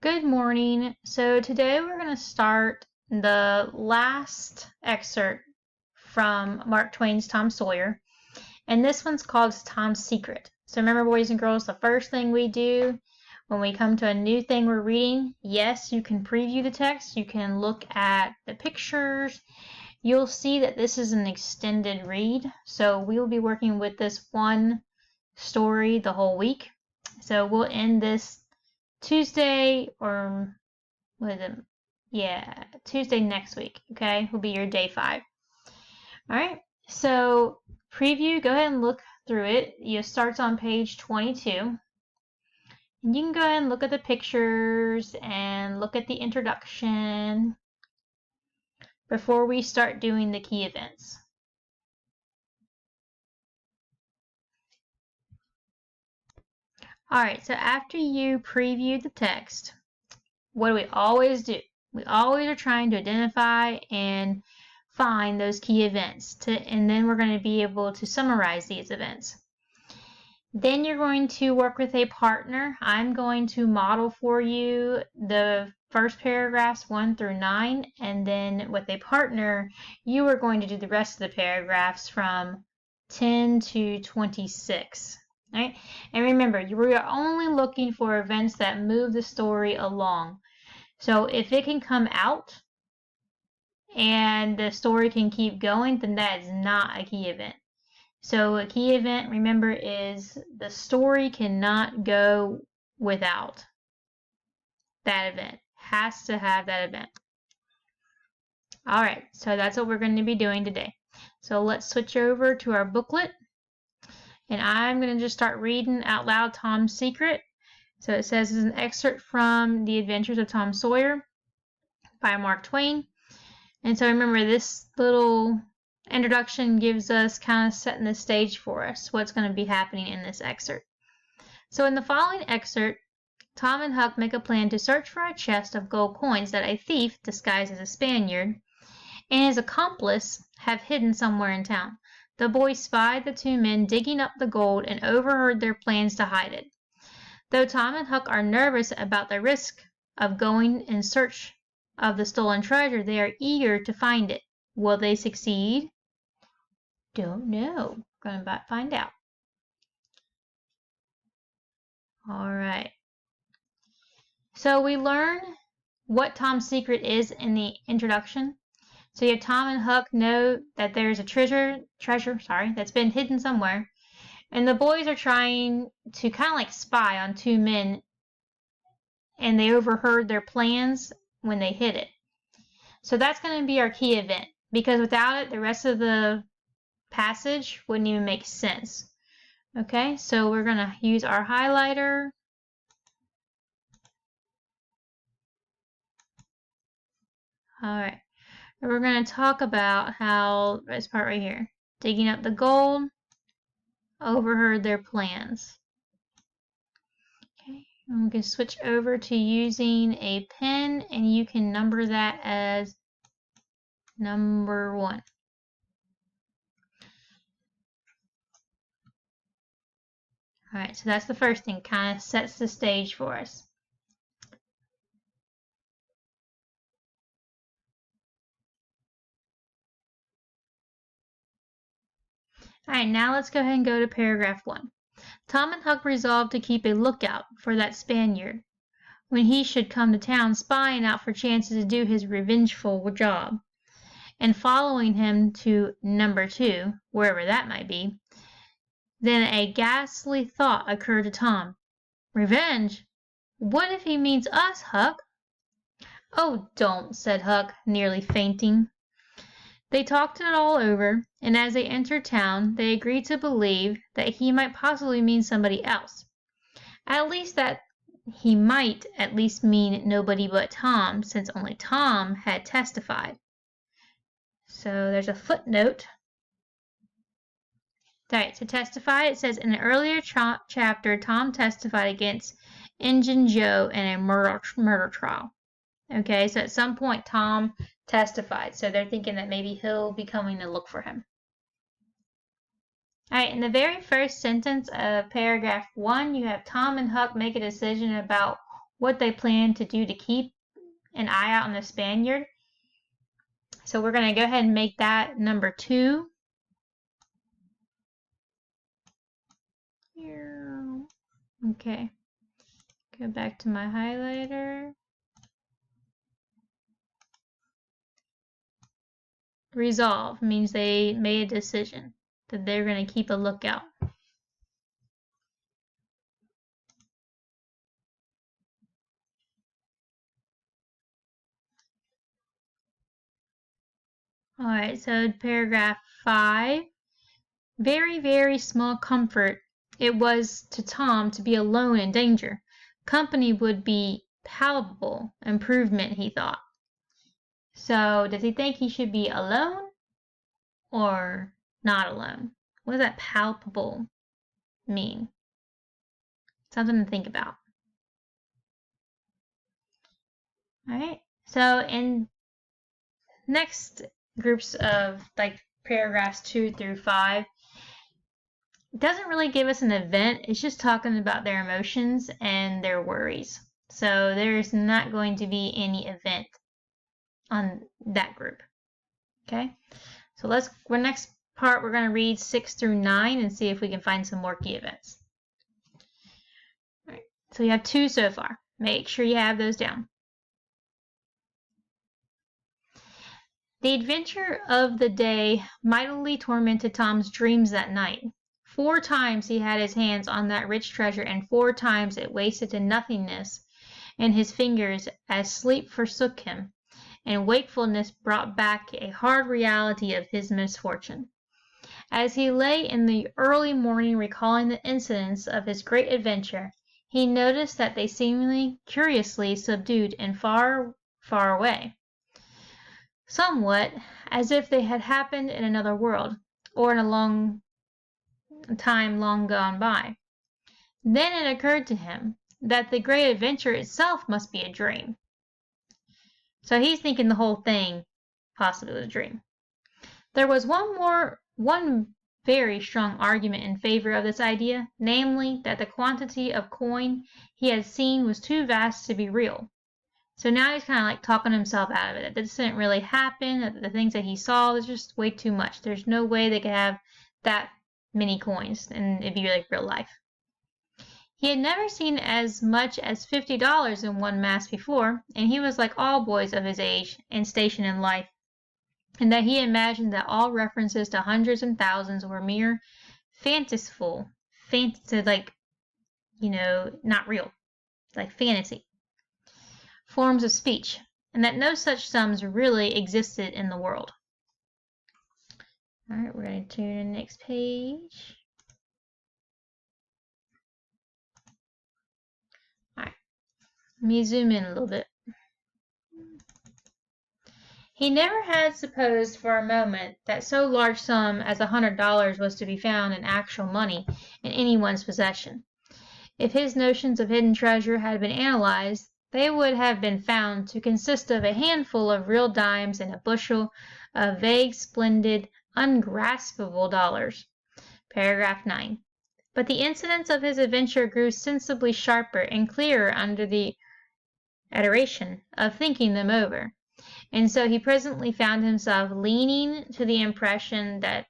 Good morning. So today we're going to start the last excerpt from Mark Twain's Tom Sawyer. And this one's called Tom's Secret. So remember, boys and girls, the first thing we do when we come to a new thing we're reading, yes, you can preview the text. You can look at the pictures. You'll see that this is an extended read. So we will be working with this one story the whole week. So we'll end this Tuesday, or what is it? Yeah, Tuesday next week, okay? Will be your day 5. All right, so preview, go ahead and look through it. It starts on page 22. And you can go ahead and look at the pictures and look at the introduction before we start doing the key events. All right, so after you preview the text, what do we always do? We always are trying to identify and find those key events, and then we're going to be able to summarize these events. Then you're going to work with a partner. I'm going to model for you the first paragraphs 1 through 9, and then with a partner, you are going to do the rest of the paragraphs from 10 to 26. Right? And remember, we are only looking for events that move the story along. So if it can come out and the story can keep going, then that is not a key event. So a key event, remember, is the story cannot go without that event. Has to have that event. All right, so that's what we're going to be doing today. So let's switch over to our booklet. And I'm going to just start reading out loud Tom's Secret. So it says it's an excerpt from The Adventures of Tom Sawyer by Mark Twain. And so remember, this little introduction gives us kind of setting the stage for us, what's going to be happening in this excerpt. So in the following excerpt, Tom and Huck make a plan to search for a chest of gold coins that a thief, disguised as a Spaniard, and his accomplice have hidden somewhere in town. The boys spied the two men digging up the gold and overheard their plans to hide it. Though Tom and Huck are nervous about the risk of going in search of the stolen treasure, they are eager to find it. Will they succeed? Don't know. We're going to find out. All right. So we learn what Tom's secret is in the introduction. So you have Tom and Huck know that there's a treasure, that's been hidden somewhere. And the boys are trying to kind of like spy on two men, and they overheard their plans when they hid it. So that's going to be our key event, because without it, the rest of the passage wouldn't even make sense. Okay, so we're going to use our highlighter. All right, and we're going to talk about how, this part right here, digging up the gold, overheard their plans. Okay, and we can switch over to using a pen, and you can number that as number 1. All right, so that's the first thing, kind of sets the stage for us. All right, now let's go ahead and go to paragraph 1. Tom and Huck resolved to keep a lookout for that Spaniard when he should come to town, spying out for chances to do his revengeful job, and following him to number 2, wherever that might be. Then a ghastly thought occurred to Tom. Revenge? What if he means us, Huck? Oh, don't, said Huck, nearly fainting. They talked it all over, and as they entered town, they agreed to believe that he might possibly mean somebody else. At least that he might at least mean nobody but Tom, since only Tom had testified. So there's a footnote. Alright, to testify, it says in an earlier chapter, Tom testified against Injun Joe in a murder trial. Okay, so at some point, Tom testified. So they're thinking that maybe he'll be coming to look for him. All right, in the very first sentence of paragraph 1, you have Tom and Huck make a decision about what they plan to do to keep an eye out on the Spaniard. So we're going to go ahead and make that number 2. Here. Okay. Go back to my highlighter. Resolve means they made a decision that they're going to keep a lookout. All right, so paragraph 5. Very, very small comfort it was to Tom to be alone in danger. Company would be palpable improvement, he thought. So does he think he should be alone or not alone? What does that palpable mean? Something to think about. All right, so in next groups of like paragraphs 2 through 5, it doesn't really give us an event. It's just talking about their emotions and their worries. So there's not going to be any event on that group. Okay, so next part we're going to read 6 through 9 and see if we can find some more key events. All right, so you have 2 so far. Make sure you have those down. The adventure of the day mightily tormented Tom's dreams that night. 4 times he had his hands on that rich treasure, and 4 times it wasted to nothingness in his fingers as sleep forsook him, and wakefulness brought back a hard reality of his misfortune. As he lay in the early morning recalling the incidents of his great adventure, he noticed that they seemed curiously subdued and far, far away, somewhat as if they had happened in another world, or in a time long gone by. Then it occurred to him that the great adventure itself must be a dream. So he's thinking the whole thing possibly was a dream. There was one very strong argument in favor of this idea, namely that the quantity of coin he had seen was too vast to be real. So now he's kind of like talking himself out of it. That this didn't really happen. That the things that he saw was just way too much. There's no way they could have that many coins and it'd be like real life. He had never seen as much as $50 in one mass before, and he was like all boys of his age and station in life, and that he imagined that all references to hundreds and thousands were mere fanciful, like, not real, like fantasy forms of speech, and that no such sums really existed in the world. All right, we're going to turn to the next page. All right, let me zoom in a little bit. He never had supposed for a moment that so large sum as $100 was to be found in actual money in anyone's possession. If his notions of hidden treasure had been analyzed, they would have been found to consist of a handful of real dimes and a bushel of vague, splendid, ungraspable dollars. Paragraph 9. But the incidents of his adventure grew sensibly sharper and clearer under the iteration of thinking them over, and so he presently found himself leaning to the impression that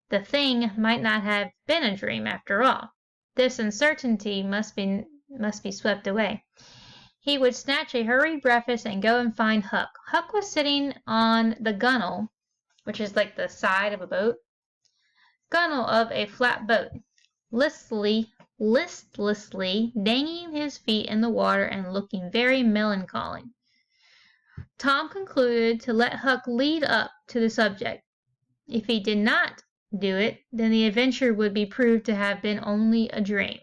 the thing might not have been a dream after all. This uncertainty must be swept away. He would snatch a hurried breakfast and go and find Huck. Huck was sitting on the gunwale, which is like the side of a boat, gunwale of a flat boat, listlessly dangling his feet in the water and looking very melancholy. Tom concluded to let Huck lead up to the subject. If he did not do it, then the adventure would be proved to have been only a dream.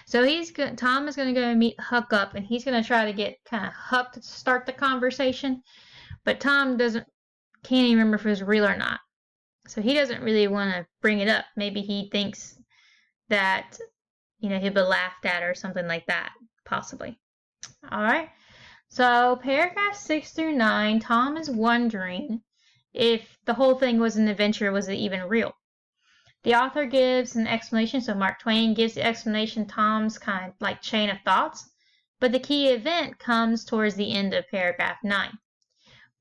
So Tom is going to go and meet Huck up, and he's going to try to get kind of Huck to start the conversation, but Tom can't even remember if it was real or not. So he doesn't really want to bring it up. Maybe he thinks that, he'll be laughed at or something like that, possibly. All right. So paragraph 6 through 9, Tom is wondering if the whole thing was an adventure, was it even real? The author gives an explanation, so Mark Twain gives the explanation, Tom's kind of like chain of thoughts, But the key event comes towards the end of paragraph 9,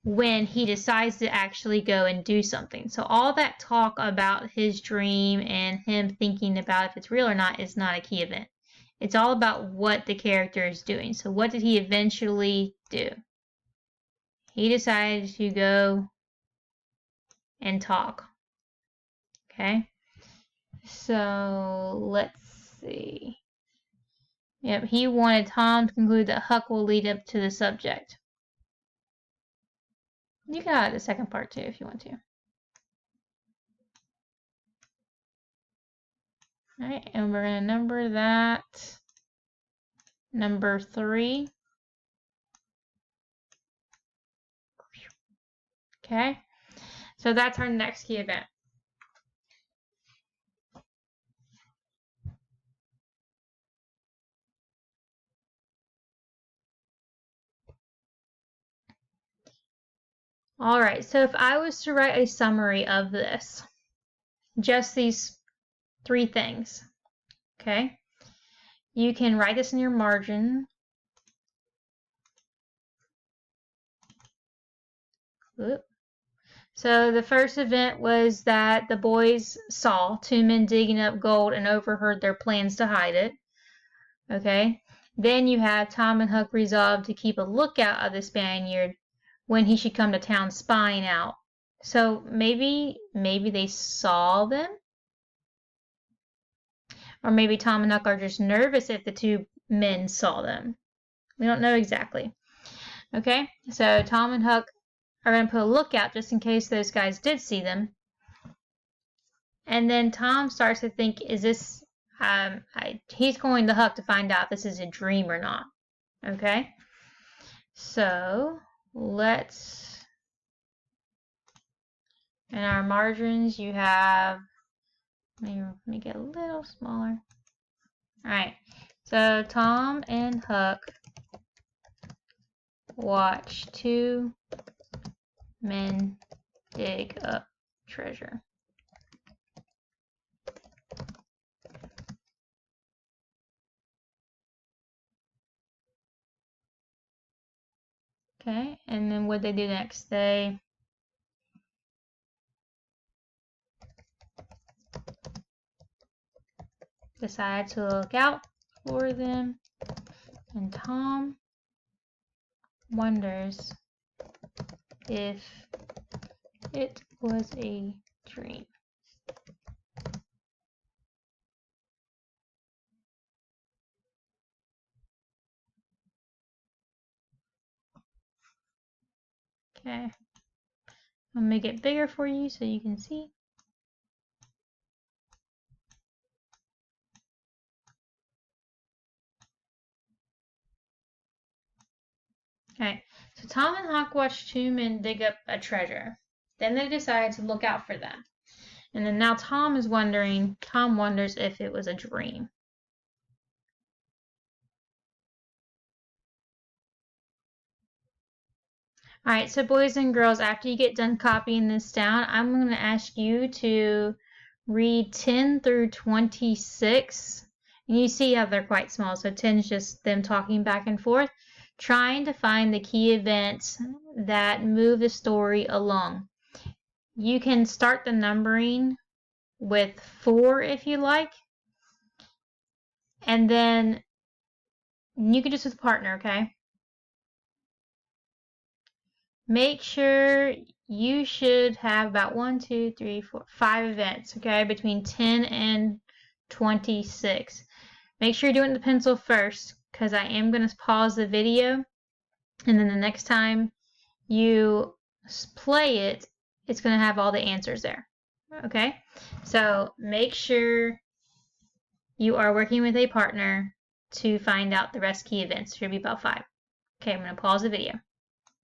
when he decides to actually go and do something. So all that talk about his dream and him thinking about if it's real or not is not a key event. It's all about what the character is doing. So what did he eventually do? He decided to go and talk. Okay? So let's see. Yep, he wanted Tom to conclude that Huck will lead up to the subject. You can add the second part too if you want to. Alright, and we're going to number that number 3. Okay, so that's our next key event. All right, so if I was to write a summary of this, just these 3 things, okay, you can write this in your margin. Oop. So the first event was that the boys saw 2 men digging up gold and overheard their plans to hide it. Okay. Then you have Tom and Huck resolved to keep a lookout of the Spaniard when he should come to town spying out. So maybe they saw them? Or maybe Tom and Huck are just nervous if the 2 men saw them. We don't know exactly. Okay, so Tom and Huck are going to put a lookout just in case those guys did see them. And then Tom starts to think, is this, he's going to Huck to find out if this is a dream or not. Okay, so let's, in our margins, you have, let me make it a little smaller. All right, so Tom and Huck watch 2 men dig up treasure. Okay, and then what they do next? They decide to look out for them, and Tom wonders if it was a dream. Okay, I'll make it bigger for you so you can see. Okay, so Tom and Huck watch 2 men dig up a treasure. Then they decide to look out for them. And then now Tom wonders if it was a dream. All right, so boys and girls, after you get done copying this down, I'm going to ask you to read 10 through 26. And you see how they're quite small, so 10 is just them talking back and forth, trying to find the key events that move the story along. You can start the numbering with 4 if you like, and then you can just with a partner, okay? Make sure you should have about 1, 2, 3, 4, 5 events, okay, between 10 and 26. Make sure you're doing the pencil first, because I am going to pause the video, and then the next time you play it, it's going to have all the answers there, okay? So make sure you are working with a partner to find out the rest key events. There should be about 5. Okay, I'm going to pause the video.